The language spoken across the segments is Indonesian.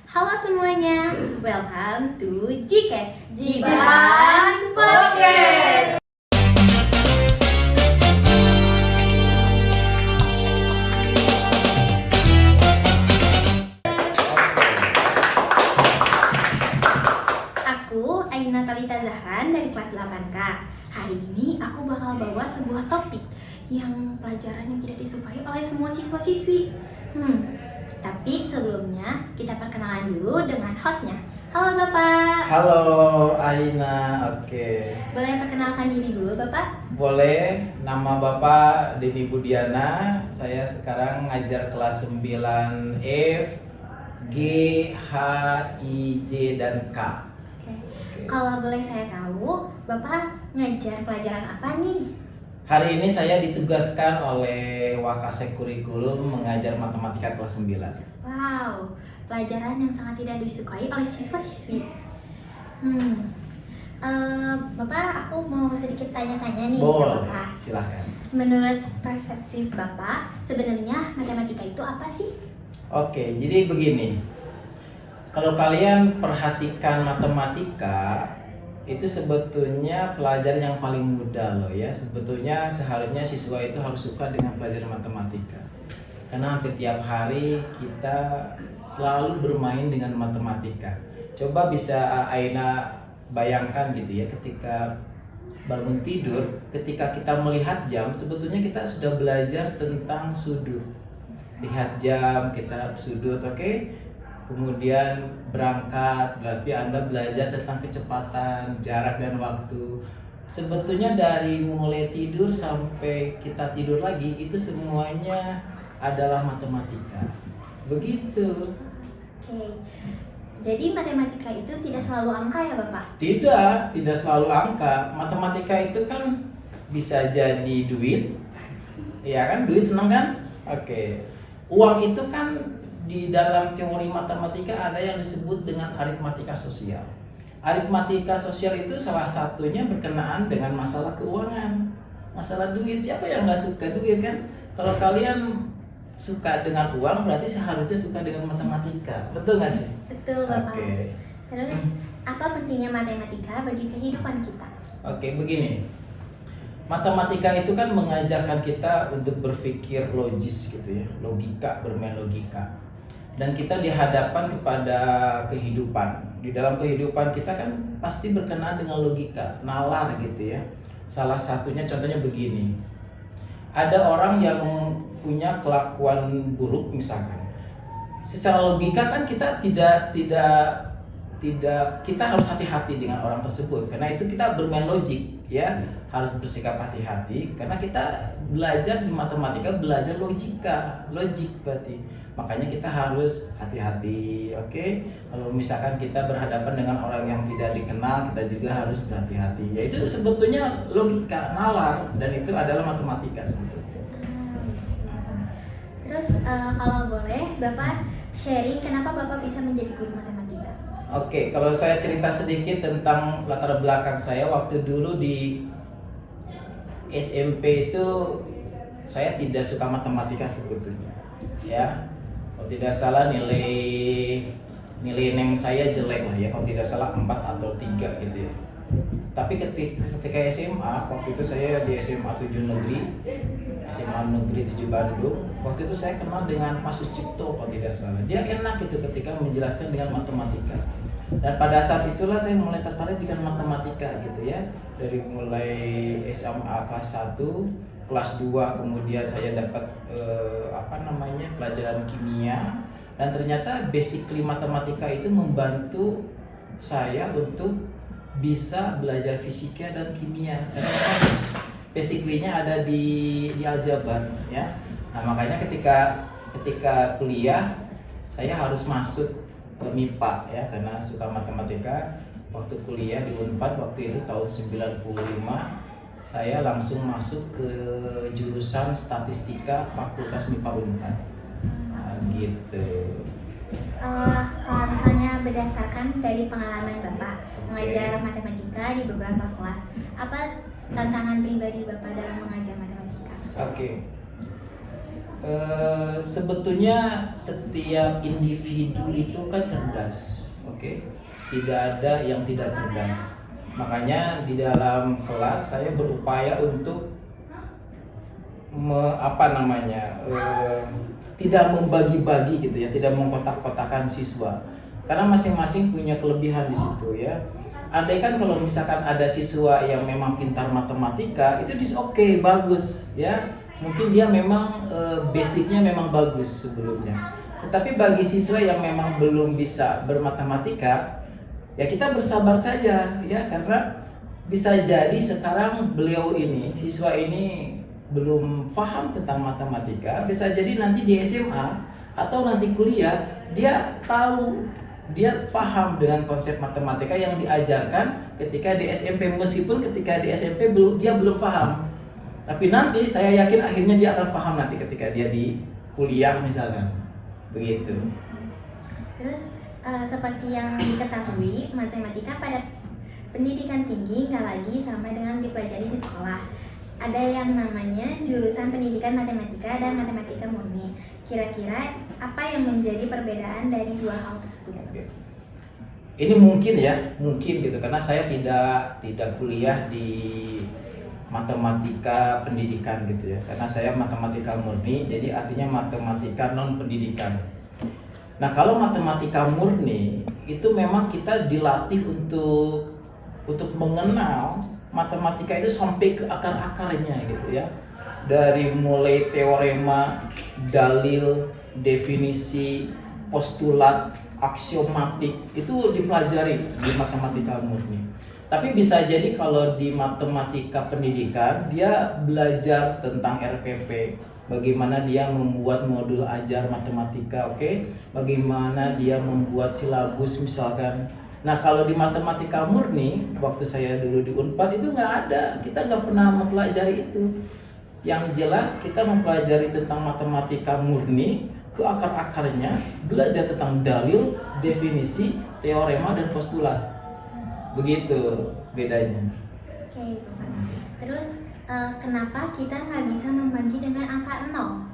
Halo semuanya, welcome to Jikes Jiban Podcast. Aku Aina Talita Zahran dari kelas 8K. Hari ini aku bakal bawa sebuah topik yang pelajaran yang tidak disukai oleh semua siswa-siswi. Tapi sebelumnya kita perkenalan dulu dengan hostnya. Halo Bapak. Halo Aina, oke. Boleh perkenalkan diri dulu Bapak? Boleh, nama Bapak Denny Budiana. Saya sekarang ngajar kelas 9 F, G, H, I, J, dan K. Oke. Kalau boleh saya tahu, Bapak ngajar pelajaran apa nih? Hari ini saya ditugaskan oleh Wakasek Kurikulum mengajar matematika kelas 9. Wow, pelajaran yang sangat tidak disukai oleh siswa-siswi. Bapak, aku mau sedikit tanya-tanya nih ke Boleh, Bapak. silahkan. Menurut perspektif Bapak, sebenarnya matematika itu apa sih? Oke, jadi begini. Kalau kalian perhatikan matematika, itu sebetulnya pelajaran yang paling mudah loh ya. Sebetulnya seharusnya siswa itu harus suka dengan pelajaran matematika. Karena hampir tiap hari kita selalu bermain dengan matematika. Coba bisa Aina bayangkan gitu ya, ketika bangun tidur, ketika kita melihat jam, sebetulnya kita sudah belajar tentang sudut. Lihat jam, kita sudut, oke? Kemudian berangkat, berarti Anda belajar tentang kecepatan, jarak, dan waktu. Sebetulnya dari mulai tidur sampai kita tidur lagi, itu semuanya adalah matematika. Begitu. Oke, jadi matematika itu tidak selalu angka ya Bapak? Tidak selalu angka. Matematika itu kan bisa jadi duit. Ya kan, duit senang kan? Oke. Uang itu kan di dalam teori matematika ada yang disebut dengan aritmatika sosial. Aritmatika sosial itu salah satunya berkenaan dengan masalah keuangan, masalah duit. Siapa yang nggak suka duit kan? Kalau kalian suka dengan uang, berarti seharusnya suka dengan matematika. Betul nggak sih? Betul Bapak. Oke. Terus, apa pentingnya matematika bagi kehidupan kita? Oke, begini. Matematika itu kan mengajarkan kita untuk berpikir logis gitu ya, logika, bermain logika. Dan kita dihadapkan kepada kehidupan. Di dalam kehidupan kita kan pasti berkenaan dengan logika, nalar gitu ya. Salah satunya contohnya begini. Ada orang yang punya kelakuan buruk misalkan. Secara logika kan kita tidak kita harus hati-hati dengan orang tersebut, karena itu kita bermain logik ya, harus bersikap hati-hati karena kita belajar di matematika, belajar logik berarti. Makanya kita harus hati-hati, oke? Kalau misalkan kita berhadapan dengan orang yang tidak dikenal, kita juga harus berhati-hati. Ya itu sebetulnya logika, nalar, dan itu adalah matematika sebetulnya. Terus kalau boleh Bapak sharing kenapa Bapak bisa menjadi guru matematika? Oke, kalau saya cerita sedikit tentang latar belakang saya waktu dulu di SMP itu, saya tidak suka matematika sebetulnya. Ya, kalau tidak salah nilai NEM saya jelek lah ya, kalau tidak salah 4 atau 3 gitu ya. Tapi ketika SMA, waktu itu saya di SMA 7 Negeri, SMA Negeri 7 Bandung. Waktu itu saya kenal dengan Pak Sucipto kalau tidak salah. Dia enak gitu ketika menjelaskan dengan matematika. Dan pada saat itulah saya mulai tertarik dengan matematika gitu ya. Dari mulai SMA kelas 1, kelas 2 kemudian saya dapat pelajaran kimia, dan ternyata basically matematika itu membantu saya untuk bisa belajar fisika dan kimia. Karena basically-nya ada di aljabar ya. Nah, makanya ketika kuliah saya harus masuk MIPA ya, karena suka matematika. Waktu kuliah di Unpad waktu itu tahun 95, saya langsung masuk ke jurusan statistika Fakultas MIPA Unpad. Nah, gitu. Kalau misalnya berdasarkan dari pengalaman Bapak mengajar matematika di beberapa kelas, apa tantangan pribadi Bapak dalam mengajar matematika? Oke. Sebetulnya setiap individu itu kan cerdas, oke? Tidak ada yang tidak cerdas. Makanya di dalam kelas saya berupaya untuk tidak membagi-bagi gitu ya, tidak mengkotak-kotakan siswa. Karena masing-masing punya kelebihan di situ ya. Andai kan kalau misalkan ada siswa yang memang pintar matematika, itu oke, bagus ya. Mungkin dia memang basicnya memang bagus sebelumnya. Tetapi bagi siswa yang memang belum bisa bermatematika, ya kita bersabar saja ya, karena bisa jadi sekarang beliau ini, siswa ini belum paham tentang matematika, bisa jadi nanti di SMA atau nanti kuliah dia tahu, dia paham dengan konsep matematika yang diajarkan ketika di SMP, meskipun ketika di SMP dia belum paham. Tapi nanti saya yakin akhirnya dia akan paham nanti ketika dia di kuliah misalkan. Begitu. Terus seperti yang diketahui, matematika pada pendidikan tinggi nggak lagi sama dengan dipelajari di sekolah. Ada yang namanya jurusan pendidikan matematika dan matematika murni. Kira-kira apa yang menjadi perbedaan dari dua hal tersebut? Ini mungkin gitu, karena saya tidak kuliah di matematika pendidikan gitu ya, karena saya matematika murni, jadi artinya matematika non pendidikan. Nah, kalau matematika murni itu memang kita dilatih untuk mengenal matematika itu sampai ke akar-akarnya gitu ya, dari mulai teorema, dalil, definisi, postulat, aksiomatik, itu dipelajari di matematika murni. Tapi bisa jadi kalau di matematika pendidikan dia belajar tentang RPP, bagaimana dia membuat modul ajar matematika, oke? Bagaimana dia membuat silabus misalkan. Nah, kalau di matematika murni, waktu saya dulu di Unpad itu nggak ada, kita nggak pernah mempelajari itu. Yang jelas kita mempelajari tentang matematika murni ke akar-akarnya, belajar tentang dalil, definisi, teorema, dan postulat. Begitu bedanya. Oke, Bapak. Terus kenapa kita nggak bisa membagi dengan angka 0?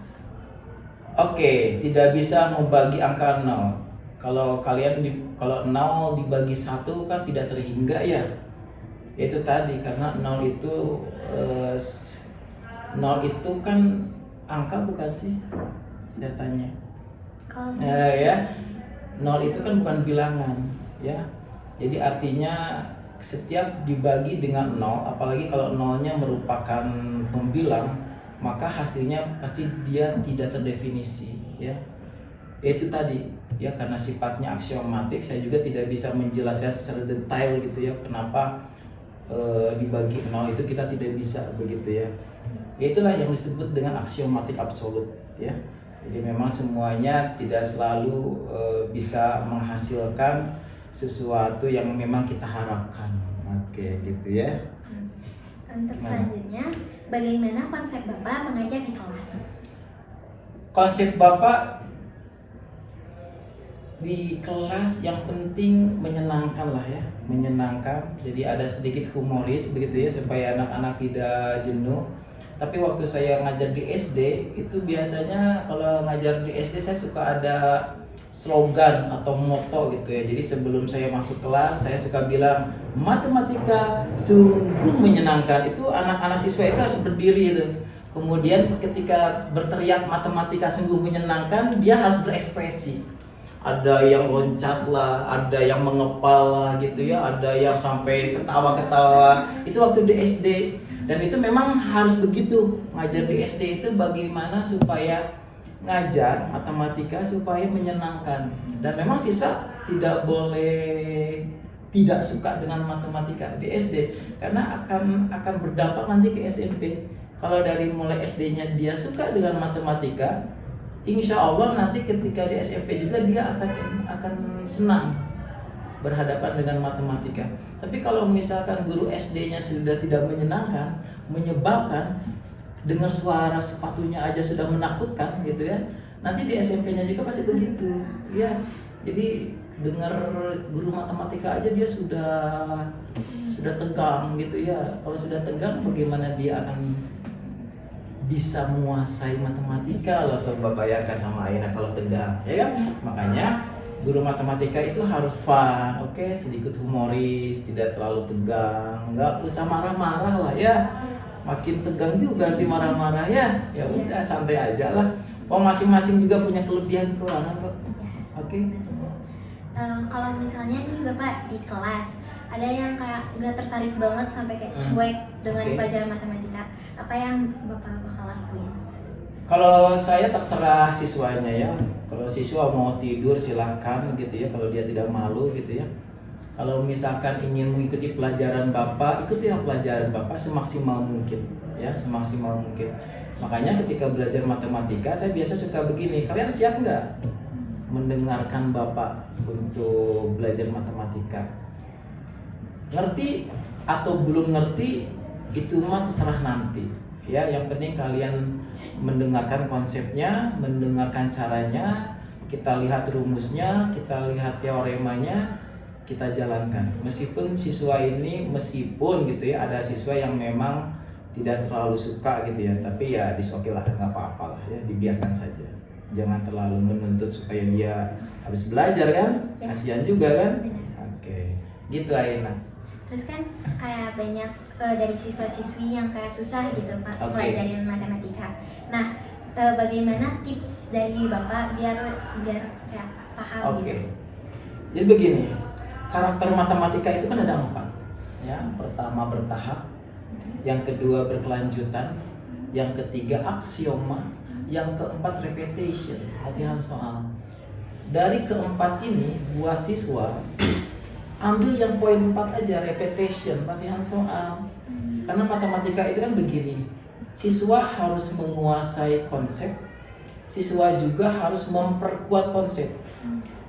Oke, tidak bisa membagi angka 0. Kalau kalau 0 dibagi 1 kan tidak terhingga ya. Itu tadi, karena 0 itu 0 itu kan angka bukan sih? Saya tanya. Ya. 0 itu kan bukan bilangan ya. Jadi artinya setiap dibagi dengan 0, apalagi kalau 0-nya merupakan pembilang, maka hasilnya pasti dia tidak terdefinisi ya. Itu tadi ya, karena sifatnya aksiomatik, saya juga tidak bisa menjelaskan secara detail gitu ya kenapa dibagi 0 itu kita tidak bisa begitu ya. Itulah yang disebut dengan aksiomatik absolut ya. Jadi memang semuanya tidak selalu bisa menghasilkan sesuatu yang memang kita harapkan. Oke, gitu ya. Untuk selanjutnya, bagaimana konsep Bapak mengajar di kelas? Konsep Bapak di kelas yang penting menyenangkan lah ya, menyenangkan. Jadi ada sedikit humoris begitu ya, supaya anak-anak tidak jenuh. Tapi waktu saya ngajar di SD itu biasanya kalau ngajar di SD saya suka ada slogan atau moto gitu ya. Jadi sebelum saya masuk kelas saya suka bilang matematika sungguh menyenangkan. Itu anak-anak siswa itu harus berdiri itu. Kemudian ketika berteriak matematika sungguh menyenangkan, dia harus berekspresi. Ada yang loncat lah, ada yang mengepal lah gitu ya, ada yang sampai ketawa-ketawa. Itu waktu di SD. Dan itu memang harus begitu. Ngajar di SD itu bagaimana supaya ngajar matematika supaya menyenangkan. Dan memang siswa tidak boleh tidak suka dengan matematika di SD, karena akan berdampak nanti ke SMP. Kalau dari mulai SD-nya dia suka dengan matematika, insya Allah nanti ketika di SMP juga dia akan senang berhadapan dengan matematika. Tapi kalau misalkan guru SD-nya sudah tidak menyenangkan, menyebalkan, dengar suara sepatunya aja sudah menakutkan gitu ya, nanti di SMP-nya juga pasti begitu ya. Jadi dengar guru matematika aja dia sudah tegang gitu ya. Kalau sudah tegang, bagaimana dia akan bisa menguasai matematika loh. Coba bayangkan sama Aina kalau tegang, ya kan? Makanya guru matematika itu harus fun, oke? Sedikit humoris, tidak terlalu tegang, nggak usah marah-marah lah ya. Makin tegang juga nanti marah-marah ya. Ya udah santai aja lah. Oh, masing-masing juga punya kelebihan kekurangan kok. Oke. Kalau misalnya nih Bapak di kelas ada yang kayak nggak tertarik banget sampai kayak cuek dengan Oke. pelajaran matematika, apa yang Bapak bakal lakuin? Kalau saya terserah siswanya ya. Kalau siswa mau tidur silahkan gitu ya. Kalau dia tidak malu gitu ya. Kalau misalkan ingin mengikuti pelajaran Bapak, ikutilah pelajaran Bapak semaksimal mungkin ya, semaksimal mungkin. Makanya ketika belajar matematika saya biasa suka begini. Kalian siap nggak mendengarkan Bapak untuk belajar matematika? Ngerti atau belum ngerti itu mah terserah nanti ya. Yang penting kalian mendengarkan konsepnya, mendengarkan caranya, kita lihat rumusnya, kita lihat teoremanya, kita jalankan. Meskipun siswa ini, meskipun gitu ya, ada siswa yang memang tidak terlalu suka gitu ya, tapi ya disoke lah, nggak apa-apa lah ya, dibiarkan saja. Jangan terlalu menuntut supaya dia habis belajar kan, kasihan juga kan. Oke, gitu Aina. Terus kan kayak banyak dari siswa-siswi yang kayak susah gitu pelajarin matematika. Nah, bagaimana tips dari Bapak biar kayak paham Oke. gitu? Jadi begini, karakter matematika itu kan ada 4 ya. Pertama bertahap, yang kedua berkelanjutan, yang ketiga aksioma, yang keempat repetition, latihan soal. Dari keempat ini buat siswa ambil yang poin 4 aja, repetition, latihan soal. Karena matematika itu kan begini, siswa harus menguasai konsep, siswa juga harus memperkuat konsep.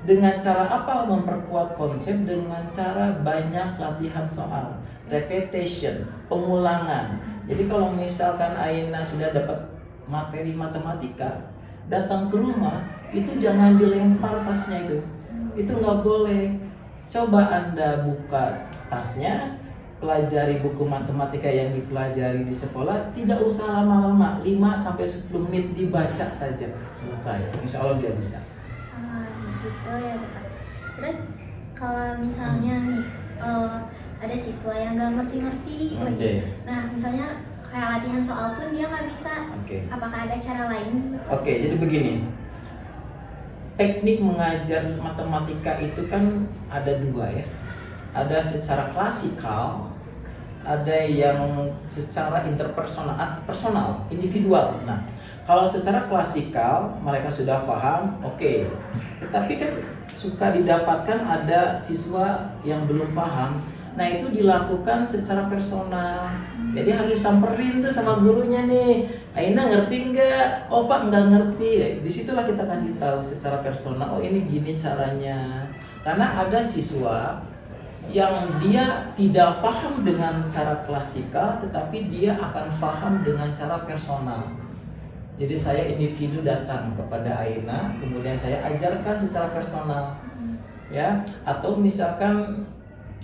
Dengan cara apa memperkuat konsep? Dengan cara banyak latihan soal, repetition, pengulangan. Jadi kalau misalkan Aina sudah dapat materi matematika, datang ke rumah itu jangan dilempar tasnya itu nggak boleh. Coba Anda buka tasnya, pelajari buku matematika yang dipelajari di sekolah, tidak usah lama-lama, 5-10 menit dibaca saja, selesai. Insya Allah dia bisa. Gitu ya Bapak. Terus kalau misalnya nih ada siswa yang nggak ngerti-ngerti lagi. Nah, misalnya kayak latihan soal pun dia nggak bisa. Apakah ada cara lain? Oke, jadi begini. Teknik mengajar matematika itu kan ada 2 ya. Ada secara klasikal, ada yang secara interpersonal, personal, individual. Nah, kalau secara klasikal mereka sudah paham, oke. Tetapi kan suka didapatkan ada siswa yang belum paham. Nah, itu dilakukan secara personal. Jadi harus disamperin tuh sama gurunya nih. Aina ngerti nggak? Oh Pak nggak ngerti. Disitulah kita kasih tahu secara personal. Oh ini gini caranya. Karena ada siswa yang dia tidak paham dengan cara klasikal, tetapi dia akan paham dengan cara personal. Jadi saya individu datang kepada Aina, kemudian saya ajarkan secara personal, ya. Atau misalkan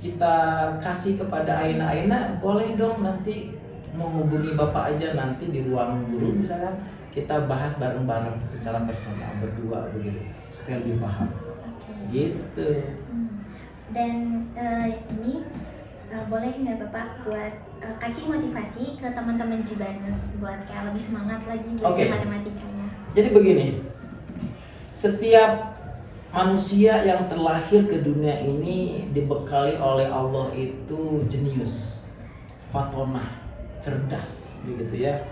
kita kasih kepada Aina boleh dong nanti menghubungi Bapak aja nanti di ruang guru misalkan kita bahas bareng-bareng secara personal berdua begitu supaya lebih paham. Gitu. Dan ini boleh nggak Bapak buat kasih motivasi ke teman-teman Jibaners buat kayak lebih semangat lagi belajar matematikanya? Jadi begini, setiap manusia yang terlahir ke dunia ini dibekali oleh Allah itu jenius, fatonah, cerdas, begitu ya.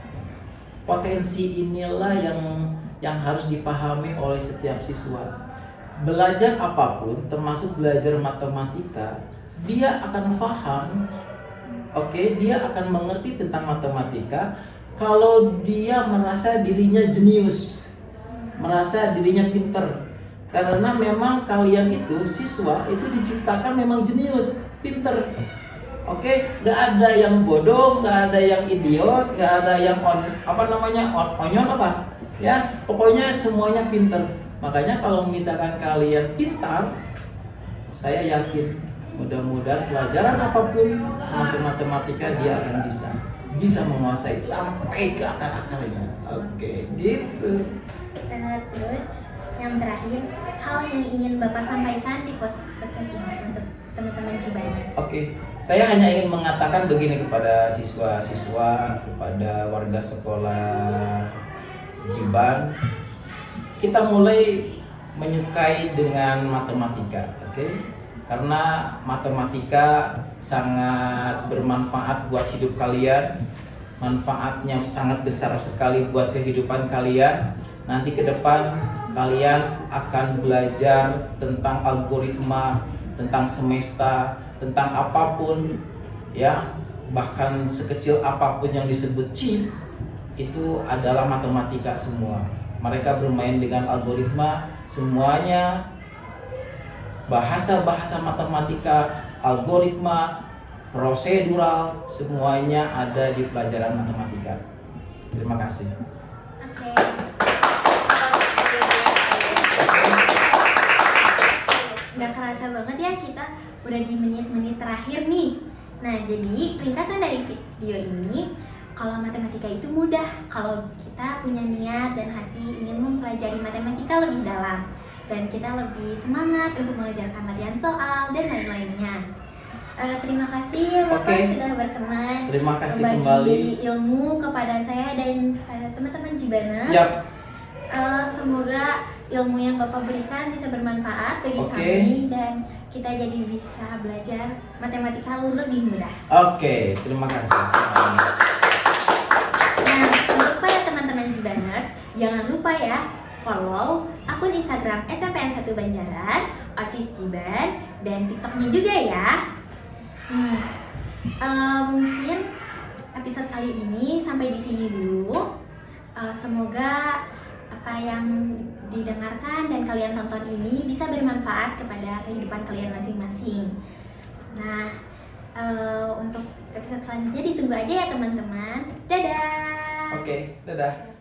Potensi inilah yang harus dipahami oleh setiap siswa. Belajar apapun, termasuk belajar matematika, dia akan paham, dia akan mengerti tentang matematika kalau dia merasa dirinya jenius, merasa dirinya pinter. Karena memang kalian itu siswa itu diciptakan memang jenius, pinter. Gak ada yang bodoh, gak ada yang idiot, gak ada yang onyol apa? Ya, pokoknya semuanya pinter. Makanya kalau misalkan kalian pintar, saya yakin Mudah-mudahan pelajaran apapun termasuk matematika dia akan bisa menguasai sampai ke akar-akarnya. Oke, gitu. Terus yang terakhir, hal yang ingin Bapak sampaikan di podcast ini untuk teman-teman Cibaners. Oke, saya hanya ingin mengatakan begini kepada siswa-siswa, kepada warga sekolah Ciban, kita mulai menyukai dengan matematika, oke? Karena matematika sangat bermanfaat buat hidup kalian, manfaatnya sangat besar sekali buat kehidupan kalian. Nanti ke depan kalian akan belajar tentang algoritma, tentang semesta, tentang apapun ya, bahkan sekecil apapun yang disebut chip itu adalah matematika semua. Mereka bermain dengan algoritma, semuanya bahasa-bahasa matematika, algoritma, prosedural, semuanya ada di pelajaran matematika. Terima kasih. Oke. Nggak kerasa banget ya, kita udah di menit-menit terakhir nih. Nah, jadi ringkasan dari video ini, kalau matematika itu mudah kalau kita punya niat dan hati ingin mempelajari matematika lebih dalam, dan kita lebih semangat untuk mengerjakan latihan soal dan lain-lainnya. Terima kasih Bapak sudah berkenan Terima kasih berbagi kembali ilmu kepada saya dan teman-teman Cibaners. Siap. Semoga ilmu yang Bapak berikan bisa bermanfaat bagi kami dan kita jadi bisa belajar matematika lebih mudah. Oke, terima kasih. Nah, untuk para teman-teman Cibaners, jangan lupa ya follow akun Instagram SMPN 1 Banjaran, OSIS Ciban, dan TikToknya juga ya. Mungkin episode kali ini sampai di sini dulu. Semoga apa yang didengarkan dan kalian tonton ini bisa bermanfaat kepada kehidupan kalian masing-masing. Nah, untuk episode selanjutnya ditunggu aja ya teman-teman. Dadah. Oke, dadah.